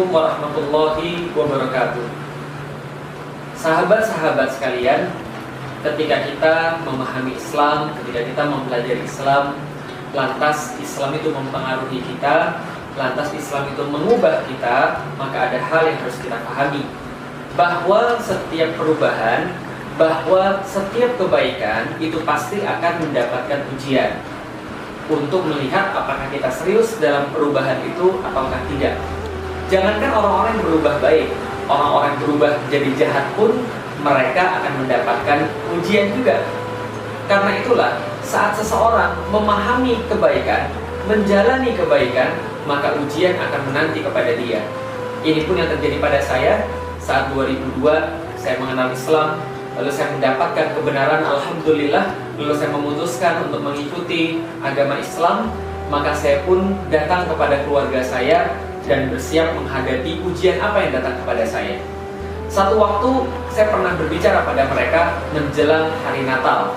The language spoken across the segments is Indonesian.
Assalamualaikum warahmatullahi wabarakatuh. Sahabat-sahabat sekalian, ketika kita memahami Islam, ketika kita mempelajari Islam, lantas Islam itu mempengaruhi kita, lantas Islam itu mengubah kita, maka ada hal yang harus kita pahami, bahwa setiap perubahan, bahwa setiap kebaikan itu pasti akan mendapatkan ujian untuk melihat apakah kita serius dalam perubahan itu ataukah tidak. Jangankan orang-orang yang berubah baik, orang-orang yang berubah jadi jahat pun mereka akan mendapatkan ujian juga. Karena itulah saat seseorang memahami kebaikan, menjalani kebaikan, maka ujian akan menanti kepada dia. Ini pun yang terjadi pada saya saat 2002 saya mengenal Islam, lalu saya mendapatkan kebenaran, alhamdulillah, lalu saya memutuskan untuk mengikuti agama Islam. Maka saya pun datang kepada keluarga saya dan bersiap menghadapi ujian apa yang datang kepada saya. Satu waktu saya pernah berbicara pada mereka menjelang hari Natal.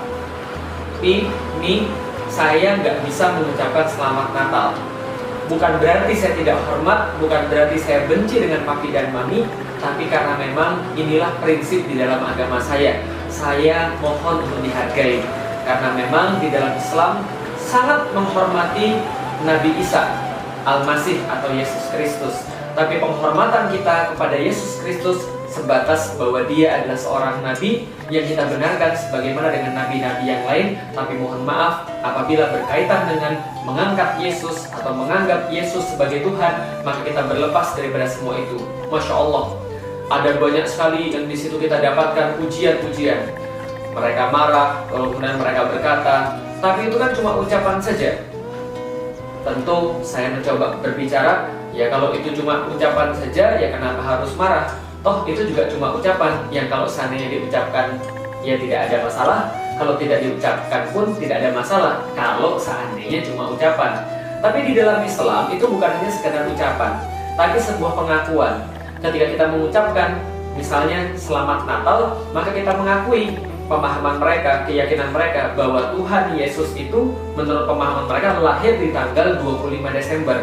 Ini saya nggak bisa mengucapkan selamat Natal. Bukan berarti saya tidak hormat, bukan berarti saya benci dengan papi dan mami, tapi karena memang inilah prinsip di dalam agama saya. Saya mohon untuk dihargai, karena memang di dalam Islam sangat menghormati Nabi Isa Al-Masih atau Yesus Kristus. Tapi penghormatan kita kepada Yesus Kristus sebatas bahwa dia adalah seorang nabi yang kita benarkan sebagaimana dengan nabi-nabi yang lain. Tapi mohon maaf, apabila berkaitan dengan mengangkat Yesus atau menganggap Yesus sebagai Tuhan, maka kita berlepas daripada semua itu. Masya Allah, ada banyak sekali yang di situ kita dapatkan ujian-ujian. Mereka marah, lalu kemudian mereka berkata, tapi itu kan cuma ucapan saja. Tentu saya mencoba berbicara, ya kalau itu cuma ucapan saja, ya kenapa harus marah? Toh itu juga cuma ucapan, yang kalau seandainya diucapkan, ya tidak ada masalah. Kalau tidak diucapkan pun tidak ada masalah, kalau seandainya cuma ucapan. Tapi di dalam Islam itu bukan hanya sekedar ucapan, tapi sebuah pengakuan. Ketika kita mengucapkan, misalnya selamat Natal, maka kita mengakui pemahaman mereka, keyakinan mereka bahwa Tuhan Yesus itu menurut pemahaman mereka lahir di tanggal 25 Desember.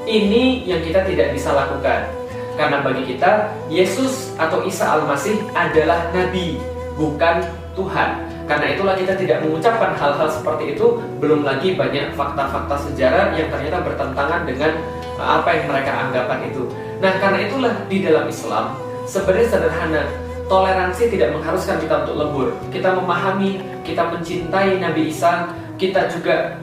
Ini yang kita tidak bisa lakukan, karena bagi kita Yesus atau Isa Al-Masih adalah Nabi, bukan Tuhan. Karena itulah kita tidak mengucapkan hal-hal seperti itu. Belum lagi banyak fakta-fakta sejarah yang ternyata bertentangan dengan apa yang mereka anggapan itu. Nah, karena itulah di dalam Islam sebenarnya sederhana. Toleransi tidak mengharuskan kita untuk lembur. Kita memahami, kita mencintai Nabi Isa, kita juga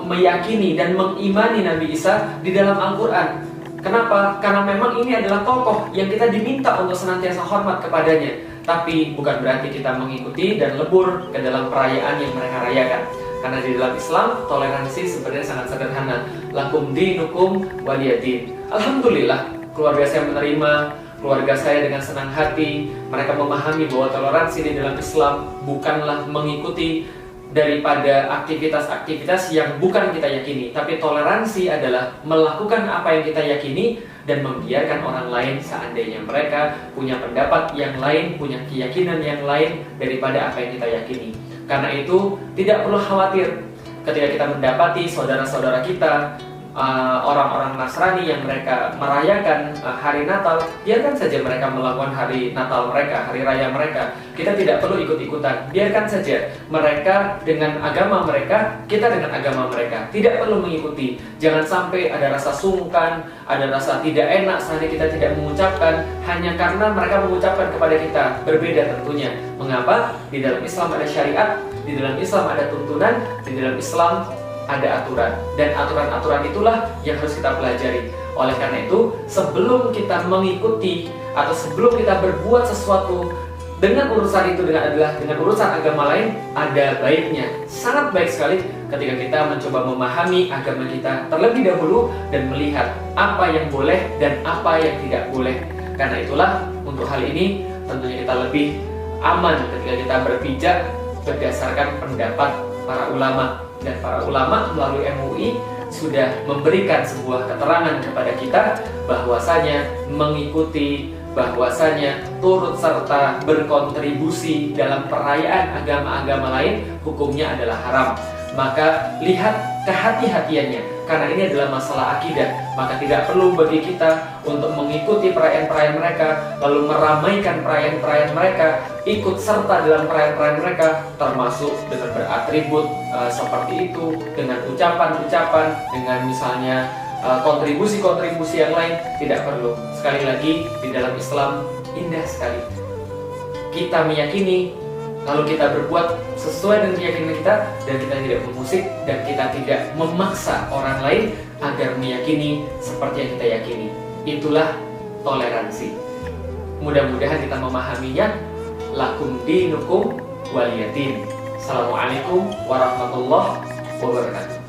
meyakini dan mengimani Nabi Isa di dalam Al-Quran. Kenapa? Karena memang ini adalah tokoh yang kita diminta untuk senantiasa hormat kepadanya. Tapi bukan berarti kita mengikuti dan lebur ke dalam perayaan yang mereka rayakan. Karena di dalam Islam, toleransi sebenarnya sangat sederhana. Lakum dinukum waliyadin. Alhamdulillah, keluarga saya menerima, keluarga saya dengan senang hati. Mereka memahami bahwa toleransi di dalam Islam bukanlah mengikuti daripada aktivitas-aktivitas yang bukan kita yakini, tapi toleransi adalah melakukan apa yang kita yakini dan membiarkan orang lain seandainya mereka punya pendapat yang lain, punya keyakinan yang lain daripada apa yang kita yakini. Karena itu tidak perlu khawatir ketika kita mendapati saudara-saudara kita, orang-orang Nasrani yang mereka merayakan hari Natal, biarkan saja mereka melakukan hari Natal mereka, hari raya mereka. Kita tidak perlu ikut-ikutan, biarkan saja mereka dengan agama mereka, kita dengan agama mereka. Tidak perlu mengikuti. Jangan sampai ada rasa sungkan, ada rasa tidak enak saat kita tidak mengucapkan hanya karena mereka mengucapkan kepada kita. Berbeda tentunya. Mengapa? Di dalam Islam ada syariat, di dalam Islam ada tuntunan, di dalam Islam ada aturan, dan aturan-aturan itulah yang harus kita pelajari. Oleh karena itu, sebelum kita mengikuti atau sebelum kita berbuat sesuatu dengan urusan itu dengan urusan agama lain, ada baiknya, sangat baik sekali ketika kita mencoba memahami agama kita terlebih dahulu dan melihat apa yang boleh dan apa yang tidak boleh. Karena itulah untuk hal ini tentunya kita lebih aman ketika kita berpijak berdasarkan pendapat para ulama. Dan para ulama melalui MUI sudah memberikan sebuah keterangan kepada kita bahwasanya mengikuti, bahwasanya turut serta berkontribusi dalam perayaan agama-agama lain hukumnya adalah haram. Maka lihat kehati-hatiannya. karena ini adalah masalah akidah. Maka tidak perlu bagi kita untuk mengikuti perayaan-perayaan mereka, lalu meramaikan perayaan-perayaan mereka, ikut serta dalam perayaan-perayaan mereka, termasuk dengan beratribut seperti itu, dengan ucapan-ucapan, dengan misalnya kontribusi-kontribusi yang lain. Tidak perlu. Sekali lagi, di dalam Islam indah sekali. Kita meyakini, lalu kita berbuat sesuai dengan keyakinan kita, dan kita tidak memusik, dan kita tidak memaksa orang lain agar meyakini seperti yang kita yakini. Itulah toleransi. Mudah-mudahan kita memahaminya. Lakum dinukum waliyadin. Assalamualaikum warahmatullahi wabarakatuh.